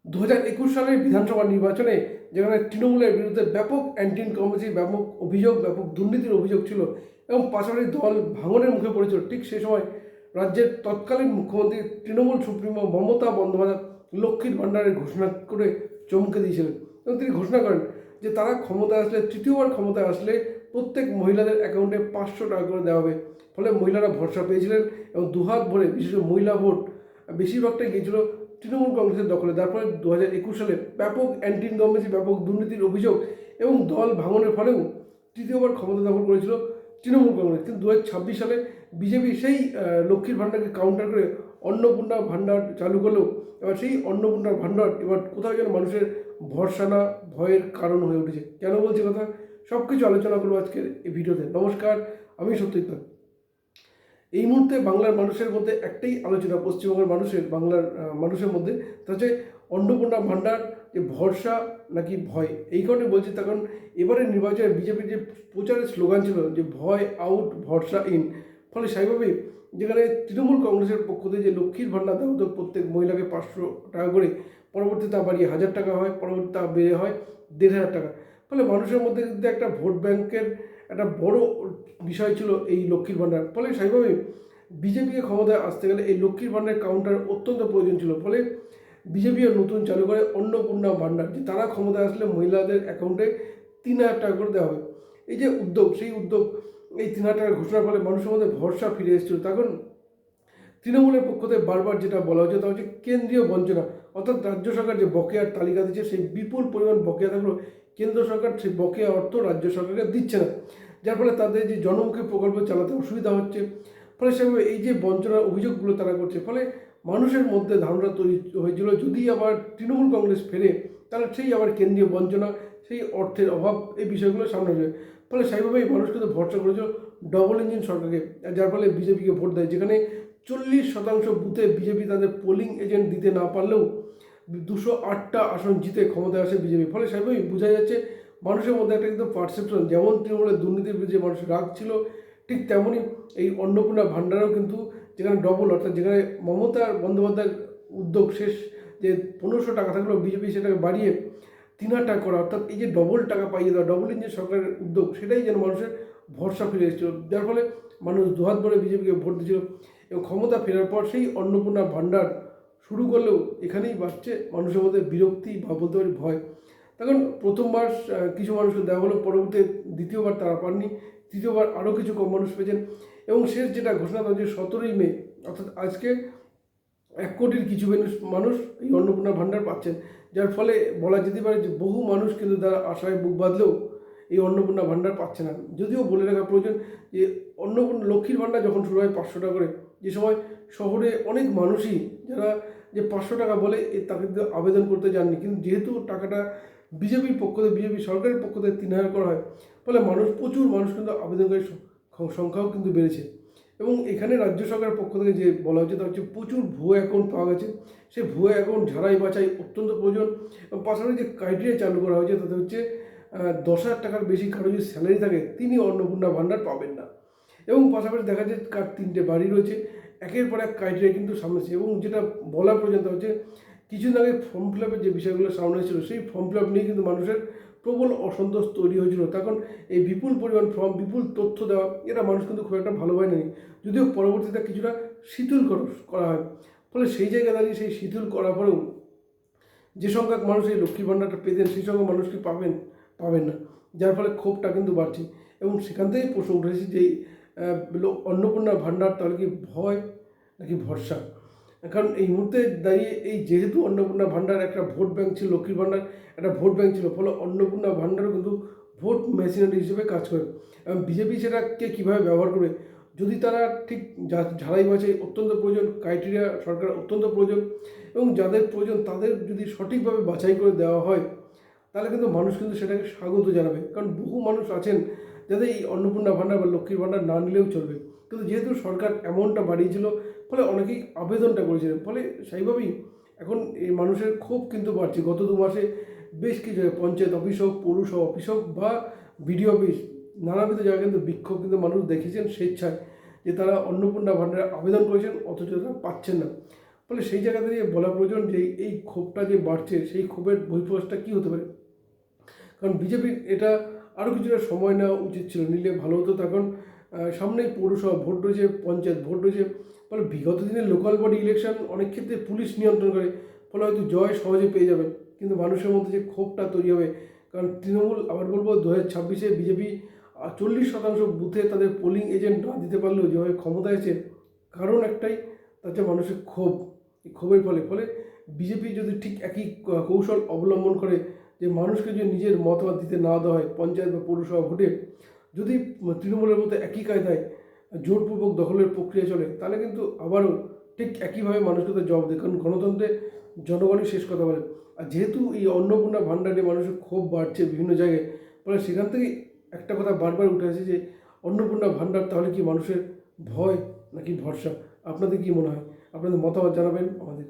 2021 সালের বিধানসভা নির্বাচনে যেখানে তৃণমূলের বিরুদ্ধে ব্যাপক অ্যান্টি ইনকামেন্সি, ব্যাপক অভিযোগ, ব্যাপক দুর্নীতির অভিযোগ ছিল এবং পাশাপাশি দল ভাঙনের মুখে পড়েছিল, ঠিক সেই সময় রাজ্যের তৎকালীন মুখ্যমন্ত্রী তৃণমূল সুপ্রিমো মমতা বন্দ্যোপাধ্যায় লক্ষ্মীর ভাণ্ডারের ঘোষণা করে চমকে দিয়েছিলেন এবং তিনি ঘোষণা করেন যে তারা ক্ষমতায় আসলে, তৃতীয়বার ক্ষমতায় আসলে প্রত্যেক মহিলাদের অ্যাকাউন্টে 500 টাকা করে দেওয়া হবে। ফলে মহিলারা ভরসা পেয়েছিলেন এবং দুহাত ভরে বিশেষ মহিলা ভোট বেশিরভাগটাই গিয়েছিল তৃণমূল কংগ্রেসের দখলে। তারপরে 2021 সালে ব্যাপক অ্যান্টি ইনকামেন্সি, ব্যাপক দুর্নীতির অভিযোগ এবং দল ভাঙনের ফলেও তৃতীয়বার ক্ষমতা দখল করেছিল তৃণমূল কংগ্রেস। কিন্তু 2026 সালে বিজেপি সেই লক্ষ্মীর ভাণ্ডারকে কাউন্টার করে অন্নপূর্ণা ভাণ্ডার চালু করলেও এবার সেই অন্নপূর্ণা ভাণ্ডার এবার কোথাও যেন মানুষের ভরসা না, ভয়ের কারণ হয়ে উঠেছে। কেন বলছি কথা, সব কিছু আলোচনা করবো আজকের এই ভিডিওতে। নমস্কার, আমি সত্যজিৎ। এই মুহূর্তে বাংলার মানুষের মধ্যে একটাই আলোচনা, পশ্চিমবঙ্গের বাংলার মানুষের মধ্যে, তা হচ্ছে অন্নপূর্ণা ভাণ্ডার যে ভরসা নাকি ভয়। এই কারণে বলছি, তার কারণ এবারের নির্বাচনে বিজেপির যে প্রচারের স্লোগান ছিল যে ভয় আউট, ভরসা ইন। ফলে স্বাভাবিকভাবেই যেখানে তৃণমূল কংগ্রেসের পক্ষ থেকে যে লক্ষ্মীর ভাণ্ডার দেওয়া হতো প্রত্যেক মহিলাকে 500 টাকা করে, পরবর্তীতে তা বাড়িয়ে 1000 টাকা হয়, পরবর্তীতে তা বেড়ে হয় 1500 টাকা। ফলে মানুষের মধ্যে কিন্তু একটা ভোট ব্যাংকের একটা বড় বিষয় ছিল এই লক্ষ্মীর ভাণ্ডার। ফলে স্বাভাবিকভাবেই বিজেপিকে ক্ষমতায় আসতে গেলে এই লক্ষ্মীর ভাণ্ডারের কাউন্টার অত্যন্ত প্রয়োজন ছিল। ফলে বিজেপিও নতুন চালু করে অন্নপূর্ণা ভাণ্ডার, যে তারা ক্ষমতায় আসলে মহিলাদের অ্যাকাউন্টে 3000 টাকা করে দেওয়া হবে। এই যে উদ্যোগ, সেই উদ্যোগ, এই 3000 টাকার ঘোষণার ফলে মানুষের মধ্যে ভরসা ফিরে এসেছিল। তখন তৃণমূলের পক্ষ থেকে বারবার যেটা বলা হচ্ছে তা হচ্ছে কেন্দ্রীয় বঞ্চনা, অর্থাৎ রাজ্য সরকার যে বকেয়ার তালিকা দিচ্ছে সেই বিপুল পরিমাণ বকেয়া থাকলেও কেন্দ্র সরকার সেই বকেয়া অর্থ রাজ্য সরকারকে দিচ্ছে না, যার ফলে তাদের যে জনমুখী প্রকল্প চালাতে অসুবিধা হচ্ছে। ফলে সেভাবে এই যে বঞ্চনার অভিযোগগুলো তারা করছে, ফলে মানুষের মধ্যে ধারণা তৈরি হয়েছিল যদি আবার তৃণমূল কংগ্রেস ফেরে তাহলে সেই আবার কেন্দ্রীয় বঞ্চনা, সেই অর্থের অভাব, এই বিষয়গুলো সামনে আসবে। ফলে সেইভাবেই মানুষ কিন্তু ভরসা করেছিল ডবল ইঞ্জিন সরকারকে, যার ফলে বিজেপিকে ভোট দেয়। যেখানে 40% বুথে বিজেপি তাদের পোলিং এজেন্ট দিতে না পারলেও 208টা আসন জিতে ক্ষমতায় আসে বিজেপি। ফলে সেভাবেই বোঝা যাচ্ছে মানুষের মধ্যে একটা কিন্তু পারসেপশন, যেমন তৃণমূলের দুর্নীতির বিরুদ্ধে মানুষের রাগ ছিল, ঠিক তেমনই এই অন্নপূর্ণা ভাণ্ডারও কিন্তু যেখানে ডবল, অর্থাৎ যেখানে মমতা বন্দ্যোপাধ্যায়ের উদ্যোগ শেষ যে 1500 টাকা থাকলেও বিজেপি সেটাকে বাড়িয়ে 3000 টাকা করা, অর্থাৎ এই যে ডবল টাকা পাইয়ে দেওয়া, ডবল ইঞ্জিন সরকারের উদ্যোগ, সেটাই যেন মানুষের ভরসা ফিরে এসেছিল, যার ফলে মানুষ দুহাত ভরে বিজেপিকে ভোট দিয়েছিল। এবং ক্ষমতা ফেরার পর সেই অন্নপূর্ণা ভাণ্ডার শুরু করলেও এখানেই বাড়ছে মানুষের মধ্যে বিরক্তি বা বলতে পারি ভয়। তখন প্রথমবার কিছু মানুষকে দেওয়া হলো, পরবর্তী দ্বিতীয়বার তারা পাননি, তৃতীয়বার আরও কিছু কম মানুষ পেয়েছেন এবং শেষ যেটা ঘোষণা দেওয়া হচ্ছে 17ই মে, অর্থাৎ আজকে 1 কোটির কিছু মানুষ এই অন্নপূর্ণা ভাণ্ডার পাচ্ছেন, যার ফলে বলা যেতে পারে যে বহু মানুষ কিন্তু তারা আশায় বুক বাঁধলেও এই অন্নপূর্ণা ভাণ্ডার পাচ্ছে না। যদিও বলে রাখা প্রয়োজন যে অন্নপূর্ণা লক্ষ্মীর ভাণ্ডার যখন শুরু হয় 500 টাকা করে, যে সময় শহরে অনেক মানুষই যারা যে 500 টাকা বলে তাকে কিন্তু আবেদন করতে যাননি, কিন্তু যেহেতু টাকাটা বিজেপির পক্ষ থেকে, বিজেপি সরকারের পক্ষ থেকে 3000 করা হয়, ফলে প্রচুর মানুষ কিন্তু আবেদনকারীর সংখ্যাও কিন্তু বেড়েছে। এবং এখানে রাজ্য সরকারের পক্ষ থেকে যে বলা হচ্ছে তা হচ্ছে প্রচুর ভুয়ো অ্যাকাউন্ট পাওয়া গেছে, সেই ভুয়ো অ্যাকাউন্ট ঝাড়াই বাছাই অত্যন্ত প্রয়োজন। এবং পাশাপাশি যে ক্রাইটেরিয়া চালু করা হয়েছে তাতে হচ্ছে 10,000 টাকার বেশি কারো যদি স্যালারি থাকে তিনি অন্নপূর্ণা ভাণ্ডার পাবেন না। এবং পাশাপাশি দেখা যায় কার 3টে বাড়ি রয়েছে, একের পর এক ক্রাইটেরিয়া কিন্তু সামনে এসেছে। এবং যেটা বলা পর্যন্ত হচ্ছে কিছুদিন আগে ফর্ম ফিল আপের যে বিষয়গুলো সামনে এসেছিল, সেই ফর্ম ফিল আপ নিয়ে কিন্তু মানুষের প্রবল অসন্তোষ তৈরি হয়েছিল। তখন এই বিপুল পরিমাণ ফর্ম, বিপুল তথ্য দেওয়া, এটা মানুষ কিন্তু খুব একটা ভালোভাবে নেই, যদিও পরবর্তীতে কিছুটা শিথিল করা হয়। ফলে সেই জায়গায় দাঁড়িয়ে সেই শিথিল করার পরেও যে সংখ্যক মানুষ এই লক্ষ্মী ভাণ্ডারটা পেতেন সেই সংখ্যক মানুষ কি পাবেন না, যার ফলে ক্ষোভটা কিন্তু বাড়ছে। এবং সেখান থেকেই প্রশ্ন উঠেছে যে অন্নপূর্ণা ভাণ্ডার তাহলে কি ভয় নাকি ভরসা। কারণ এই মুহূর্তে দাঁড়িয়ে এই যেহেতু অন্নপূর্ণা ভাণ্ডার একটা ভোট ব্যাংক ছিল, লক্ষ্মীর ভাণ্ডার একটা ভোট ব্যাংক ছিল, ফলে অন্নপূর্ণা ভাণ্ডারও কিন্তু ভোট মেশিনারি হিসেবে কাজ করে। এবং বিজেপি সেটাকে কীভাবে ব্যবহার করবে, যদি তারা ঠিক ঝাড়াই বাছাই অত্যন্ত প্রয়োজন, ক্রাইটেরিয়া সরকার অত্যন্ত প্রয়োজন, এবং যাদের প্রয়োজন তাদের যদি সঠিকভাবে বাছাই করে দেওয়া হয় তাহলে কিন্তু মানুষ কিন্তু সেটাকে স্বাগত জানাবে। কারণ বহু মানুষ আছেন যাদের এই অন্নপূর্ণা ভাণ্ডার বা লক্ষ্মীর ভাণ্ডার না নিলেও চলবে, কিন্তু যেহেতু সরকার অ্যামাউন্টটা বাড়িয়েছিল ফলে অনেকেই আবেদনটা করেছিলেন। ফলে সেইভাবেই এখন এই মানুষের ক্ষোভ কিন্তু বাড়ছে। গত 2 মাসে বেশ কিছু পঞ্চায়েত অফিস হোক, পৌরসভা অফিস হোক বা বিডিও অফিস, নানাবিধ জায়গায় কিন্তু বিক্ষোভ কিন্তু মানুষ দেখেছেন স্বেচ্ছায়, যে তারা অন্নপূর্ণা ভাণ্ডারে আবেদন করেছেন অথচ তারা পাচ্ছেন না। ফলে সেই জায়গা থেকে বলা প্রয়োজন যে এই ক্ষোভটা যে বাড়ছে সেই ক্ষোভের বহিঃপ্রকাশটা কী হতে পারে। কারণ বিজেপির এটা আরও কিছুটা সময় নেওয়া উচিত ছিল, নিলে ভালো হতো। তখন সামনেই পৌরসভা ভোট রয়েছে, পঞ্চায়েত ভোট রয়েছে। ফলে বিগত দিনের লোকাল বডি ইলেকশন অনেক ক্ষেত্রে পুলিশ নিয়ন্ত্রণ করে, ফলে হয়তো জয় সহজে পেয়ে যাবেন, কিন্তু মানুষের মধ্যে যে ক্ষোভটা তৈরি হবে। কারণ তৃণমূল, আবার বলবো, 2026-এ বিজেপি 40% বুথে তাদের পোলিং এজেন্ট না দিতে পারলেও যেভাবে ক্ষমতায় আছে, কারণ একটাই, তাতে মানুষের ক্ষোভ। এই ক্ষোভের ফলে ফলে বিজেপি যদি ঠিক একই কৌশল অবলম্বন করে, যে মানুষকে যদি নিজের মতামত দিতে না দেওয়া হয় পঞ্চায়েত বা পৌরসভা ভোটে, যদি তৃণমূলের মতো একই কায়দায় জোরপূর্বক দখলের প্রক্রিয়া চলে, তাহলে কিন্তু আবারও ঠিক একইভাবে মানুষকে তো জবাব দেয়। কারণ গণতন্ত্রে জনগণই শেষ কথা বলে। আর যেহেতু এই অন্নপূর্ণা ভাণ্ডার নিয়ে মানুষের ক্ষোভ বাড়ছে বিভিন্ন জায়গায়, ফলে সেখান থেকে একটা কথা বারবার উঠে আসে যে অন্নপূর্ণা ভাণ্ডার তাহলে কি মানুষের ভয় নাকি ভরসা? আপনাদের কি মনে হয়? আপনাদের মতামত জানাবেন আমাদের।